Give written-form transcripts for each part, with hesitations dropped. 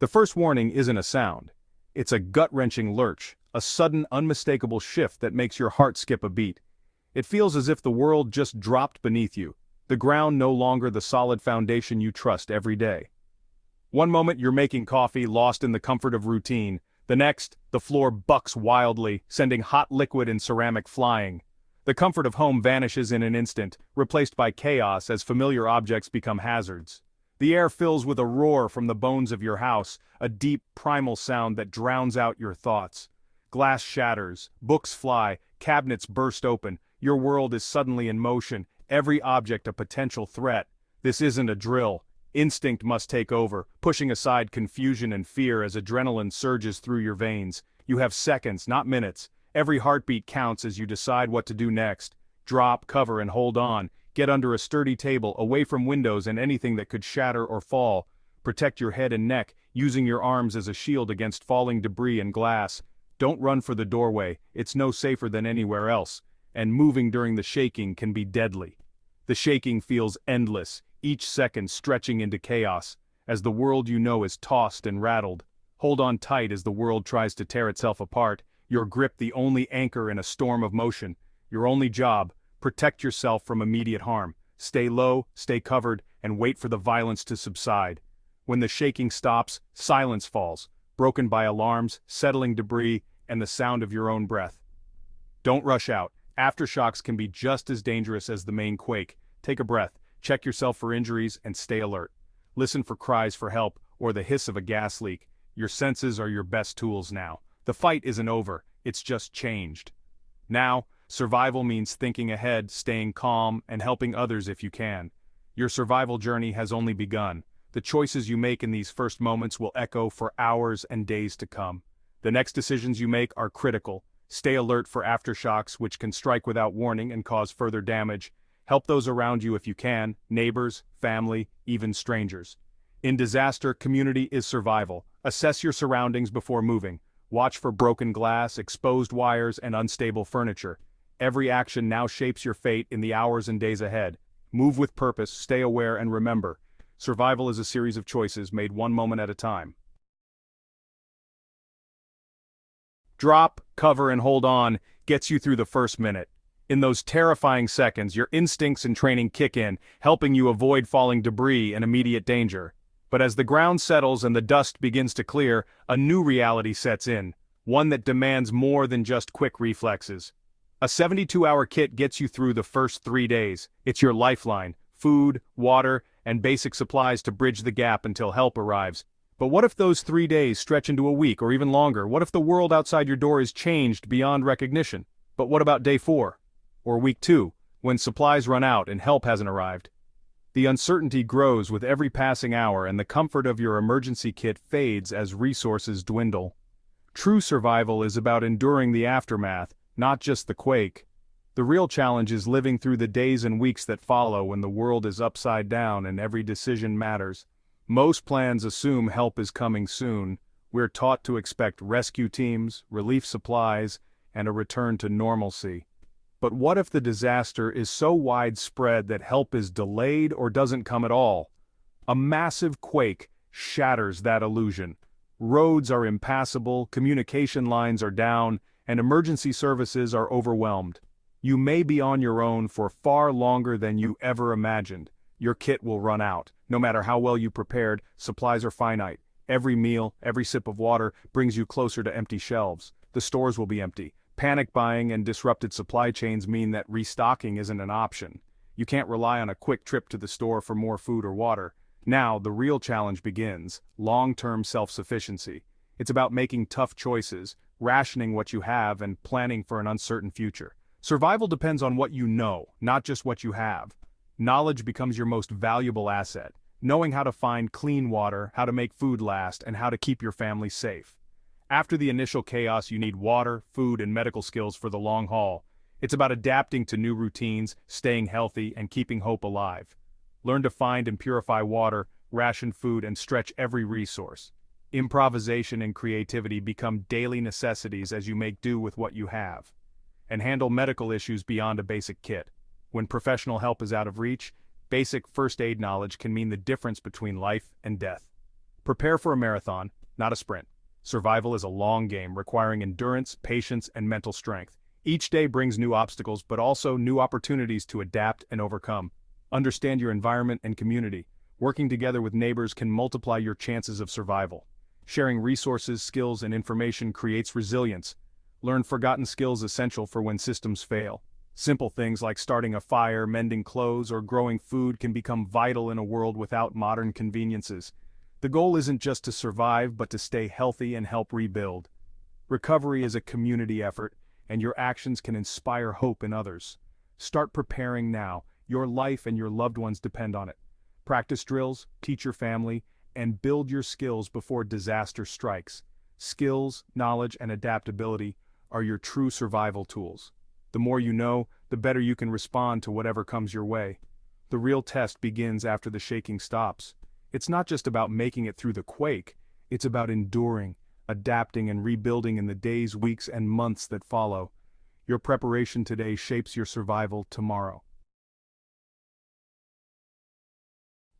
The first warning isn't a sound. It's a gut-wrenching lurch, a sudden, unmistakable shift that makes your heart skip a beat. It feels as if the world just dropped beneath you, the ground no longer the solid foundation you trust every day. One moment you're making coffee, lost in the comfort of routine. The next, the floor bucks wildly, sending hot liquid and ceramic flying. The comfort of home vanishes in an instant, replaced by chaos as familiar objects become hazards. The air fills with a roar from the bones of your house, a deep, primal sound that drowns out your thoughts. Glass shatters, books fly, cabinets burst open, your world is suddenly in motion, every object a potential threat. This isn't a drill. Instinct must take over, pushing aside confusion and fear as adrenaline surges through your veins. You have seconds, not minutes. Every heartbeat counts as you decide what to do next. Drop, cover, and hold on. Get under a sturdy table, away from windows and anything that could shatter or fall. Protect your head and neck, using your arms as a shield against falling debris and glass. Don't run for the doorway, it's no safer than anywhere else. And moving during the shaking can be deadly. The shaking feels endless, each second stretching into chaos, as the world you know is tossed and rattled. Hold on tight as the world tries to tear itself apart, your grip the only anchor in a storm of motion. Your only job, protect yourself from immediate harm. Stay low, stay covered, and wait for the violence to subside. When the shaking stops, silence falls, broken by alarms, settling debris, and the sound of your own breath. Don't rush out. Aftershocks can be just as dangerous as the main quake. Take a breath, check yourself for injuries, and stay alert. Listen for cries for help or the hiss of a gas leak. Your senses are your best tools now. The fight isn't over, it's just changed. Now, survival means thinking ahead, staying calm, and helping others if you can. Your survival journey has only begun. The choices you make in these first moments will echo for hours and days to come. The next decisions you make are critical. Stay alert for aftershocks, which can strike without warning and cause further damage. Help those around you if you can, neighbors, family, even strangers. In disaster, community is survival. Assess your surroundings before moving. Watch for broken glass, exposed wires, and unstable furniture. Every action now shapes your fate in the hours and days ahead. Move with purpose, stay aware, and remember, survival is a series of choices made one moment at a time. Drop, cover, and hold on gets you through the first minute. In those terrifying seconds, your instincts and training kick in, helping you avoid falling debris and immediate danger. But as the ground settles and the dust begins to clear, a new reality sets in, one that demands more than just quick reflexes. A 72-hour kit gets you through the first 3 days. It's your lifeline, food, water, and basic supplies to bridge the gap until help arrives. But what if those 3 days stretch into a week or even longer? What if the world outside your door is changed beyond recognition? But what about day 4? Or week 2, when supplies run out and help hasn't arrived? The uncertainty grows with every passing hour, and the comfort of your emergency kit fades as resources dwindle. True survival is about enduring the aftermath, not just the quake. The real challenge is living through the days and weeks that follow when the world is upside down and every decision matters. Most plans assume help is coming soon. We're taught to expect rescue teams, relief supplies, and a return to normalcy. But what if the disaster is so widespread that help is delayed or doesn't come at all? A massive quake shatters that illusion. Roads are impassable, communication lines are down, and emergency services are overwhelmed. You may be on your own for far longer than you ever imagined. Your kit will run out. No matter how well you prepared, supplies are finite. Every meal, every sip of water brings you closer to empty shelves. The stores will be empty. Panic buying and disrupted supply chains mean that restocking isn't an option. You can't rely on a quick trip to the store for more food or water. Now, the real challenge begins: long-term self-sufficiency. It's about making tough choices, rationing what you have, and planning for an uncertain future. Survival depends on what you know, not just what you have. Knowledge becomes your most valuable asset. Knowing how to find clean water, how to make food last, and how to keep your family safe. After the initial chaos, you need water, food, and medical skills for the long haul. It's about adapting to new routines, staying healthy, and keeping hope alive. Learn to find and purify water, ration food, and stretch every resource. Improvisation and creativity become daily necessities as you make do with what you have. And handle medical issues beyond a basic kit. When professional help is out of reach, basic first aid knowledge can mean the difference between life and death. Prepare for a marathon, not a sprint. Survival is a long game requiring endurance, patience, and mental strength. Each day brings new obstacles but also new opportunities to adapt and overcome. Understand your environment and community. Working together with neighbors can multiply your chances of survival. Sharing resources, skills, and information creates resilience. Learn forgotten skills essential for when systems fail. Simple things like starting a fire, mending clothes, or growing food can become vital in a world without modern conveniences. The goal isn't just to survive, but to stay healthy and help rebuild. Recovery is a community effort, and your actions can inspire hope in others. Start preparing now. Your life and your loved ones depend on it. Practice drills, teach your family, and build your skills before disaster strikes. Skills, knowledge, and adaptability are your true survival tools. The more you know, the better you can respond to whatever comes your way. The real test begins after the shaking stops. It's not just about making it through the quake, it's about enduring, adapting, and rebuilding in the days, weeks, and months that follow. Your preparation today shapes your survival tomorrow.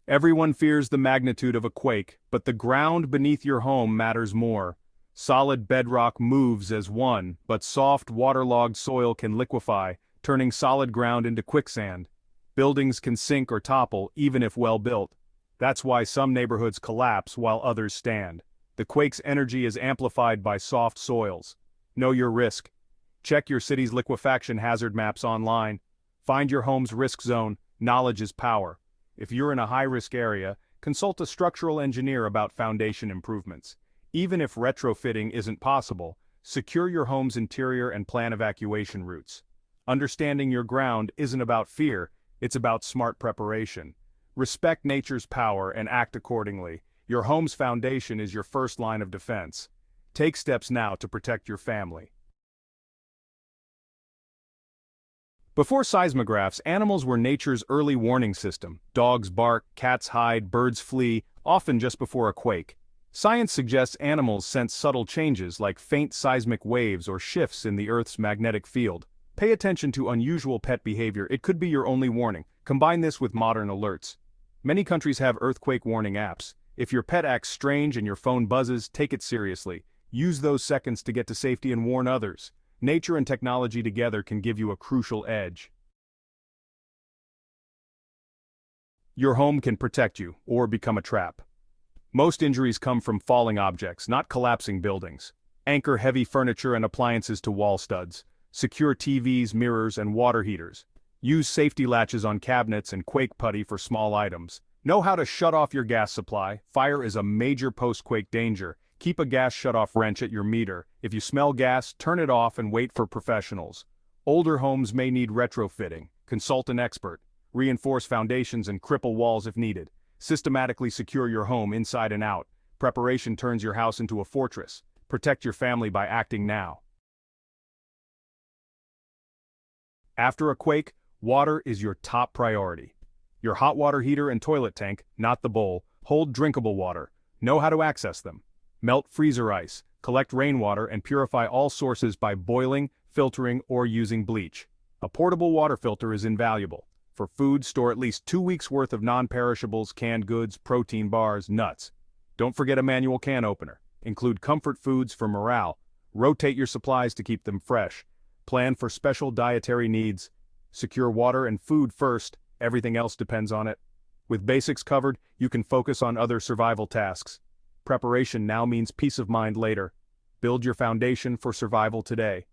Everyone fears the magnitude of a quake, but the ground beneath your home matters more. Solid bedrock moves as one, but soft, waterlogged soil can liquefy, turning solid ground into quicksand. Buildings can sink or topple, even if well built. That's why some neighborhoods collapse while others stand. The quake's energy is amplified by soft soils. Know your risk. Check your city's liquefaction hazard maps online. Find your home's risk zone. Knowledge is power. If you're in a high-risk area, consult a structural engineer about foundation improvements. Even if retrofitting isn't possible, secure your home's interior and plan evacuation routes. Understanding your ground isn't about fear, it's about smart preparation. Respect nature's power and act accordingly. Your home's foundation is your first line of defense. Take steps now to protect your family. Before seismographs, animals were nature's early warning system. Dogs bark, cats hide, birds flee, often just before a quake. Science suggests animals sense subtle changes like faint seismic waves or shifts in the Earth's magnetic field. Pay attention to unusual pet behavior, it could be your only warning. Combine this with modern alerts. Many countries have earthquake warning apps. If your pet acts strange and your phone buzzes, take it seriously. Use those seconds to get to safety and warn others. Nature and technology together can give you a crucial edge. Your home can protect you, or become a trap. Most injuries come from falling objects, not collapsing buildings. Anchor heavy furniture and appliances to wall studs. Secure TVs, mirrors, and water heaters. Use safety latches on cabinets and quake putty for small items. Know how to shut off your gas supply. Fire is a major post-quake danger. Keep a gas shut-off wrench at your meter. If you smell gas, turn it off and wait for professionals. Older homes may need retrofitting. Consult an expert. Reinforce foundations and cripple walls if needed. Systematically secure your home inside and out. Preparation turns your house into a fortress. Protect your family by acting now. After a quake, water is your top priority. Your hot water heater and toilet tank, not the bowl, hold drinkable water. Know how to access them. Melt freezer ice, collect rainwater, and purify all sources by boiling, filtering, or using bleach. A portable water filter is invaluable. For food, store at least 2 weeks' worth of non-perishables, canned goods, protein bars, nuts. Don't forget a manual can opener. Include comfort foods for morale. Rotate your supplies to keep them fresh. Plan for special dietary needs. Secure water and food first, everything else depends on it. With basics covered, you can focus on other survival tasks. Preparation now means peace of mind later. Build your foundation for survival today.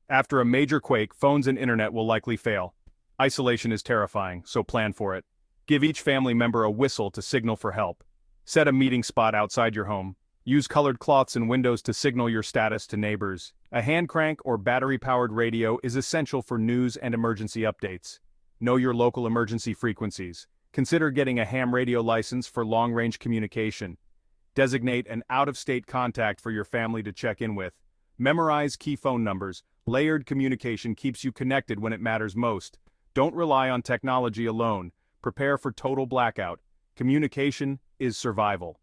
After a major quake, phones and internet will likely fail. Isolation is terrifying, so plan for it. Give each family member a whistle to signal for help. Set a meeting spot outside your home. Use colored cloths and windows to signal your status to neighbors. A hand crank or battery-powered radio is essential for news and emergency updates. Know your local emergency frequencies. Consider getting a ham radio license for long-range communication. Designate an out-of-state contact for your family to check in with. Memorize key phone numbers. Layered communication keeps you connected when it matters most. Don't rely on technology alone. Prepare for total blackout. Communication is survival.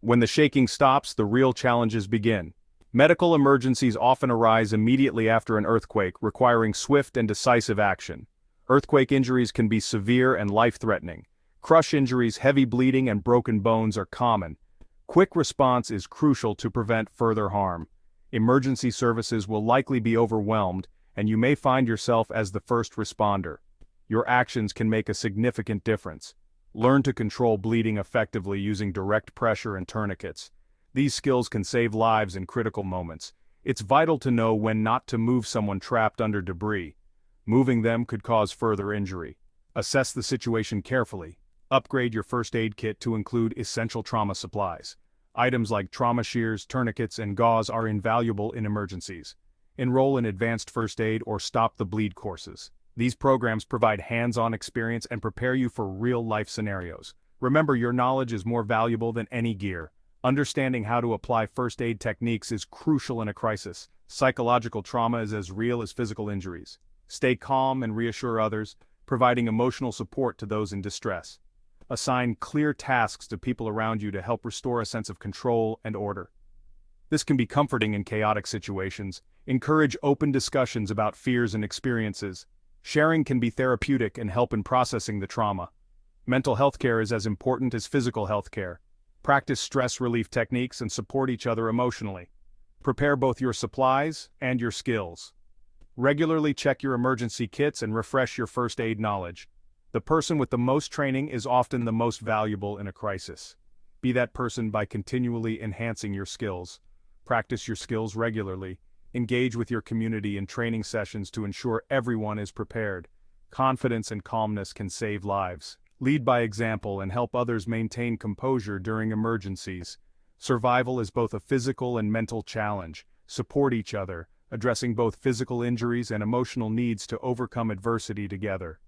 When the shaking stops, the real challenges begin. Medical emergencies often arise immediately after an earthquake, requiring swift and decisive action. Earthquake injuries can be severe and life-threatening. Crush injuries, heavy bleeding, and broken bones are common. Quick response is crucial to prevent further harm. Emergency services will likely be overwhelmed, and you may find yourself as the first responder. Your actions can make a significant difference. Learn to control bleeding effectively using direct pressure and tourniquets. These skills can save lives in critical moments. It's vital to know when not to move someone trapped under debris. Moving them could cause further injury. Assess the situation carefully. Upgrade your first aid kit to include essential trauma supplies. Items like trauma shears, tourniquets, and gauze are invaluable in emergencies. Enroll in advanced first aid or stop the bleed courses. These programs provide hands-on experience and prepare you for real-life scenarios. Remember, your knowledge is more valuable than any gear. Understanding how to apply first aid techniques is crucial in a crisis. Psychological trauma is as real as physical injuries. Stay calm and reassure others, providing emotional support to those in distress. Assign clear tasks to people around you to help restore a sense of control and order. This can be comforting in chaotic situations. Encourage open discussions about fears and experiences. Sharing can be therapeutic and help in processing the trauma. Mental health care is as important as physical health care. Practice stress relief techniques and support each other emotionally. Prepare both your supplies and your skills. Regularly check your emergency kits and refresh your first aid knowledge. The person with the most training is often the most valuable in a crisis. Be that person by continually enhancing your skills. Practice your skills regularly. Engage with your community in training sessions to ensure everyone is prepared. Confidence and calmness can save lives. Lead by example and help others maintain composure during emergencies. Survival is both a physical and mental challenge. Support each other, addressing both physical injuries and emotional needs to overcome adversity together.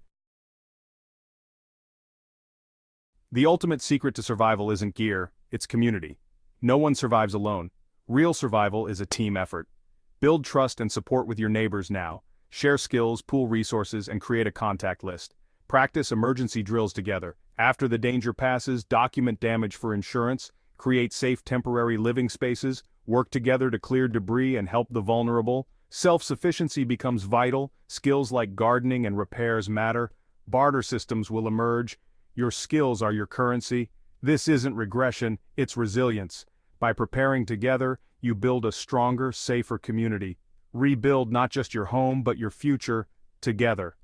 The ultimate secret to survival isn't gear, it's community. No one survives alone. Real survival is a team effort. Build trust and support with your neighbors now. Share skills, pool resources, and create a contact list. Practice emergency drills together. After the danger passes, document damage for insurance, create safe temporary living spaces, work together to clear debris and help the vulnerable. Self-sufficiency becomes vital. Skills like gardening and repairs matter. Barter systems will emerge. Your skills are your currency. This isn't regression, it's resilience. By preparing together, you build a stronger, safer community. Rebuild not just your home but your future, together.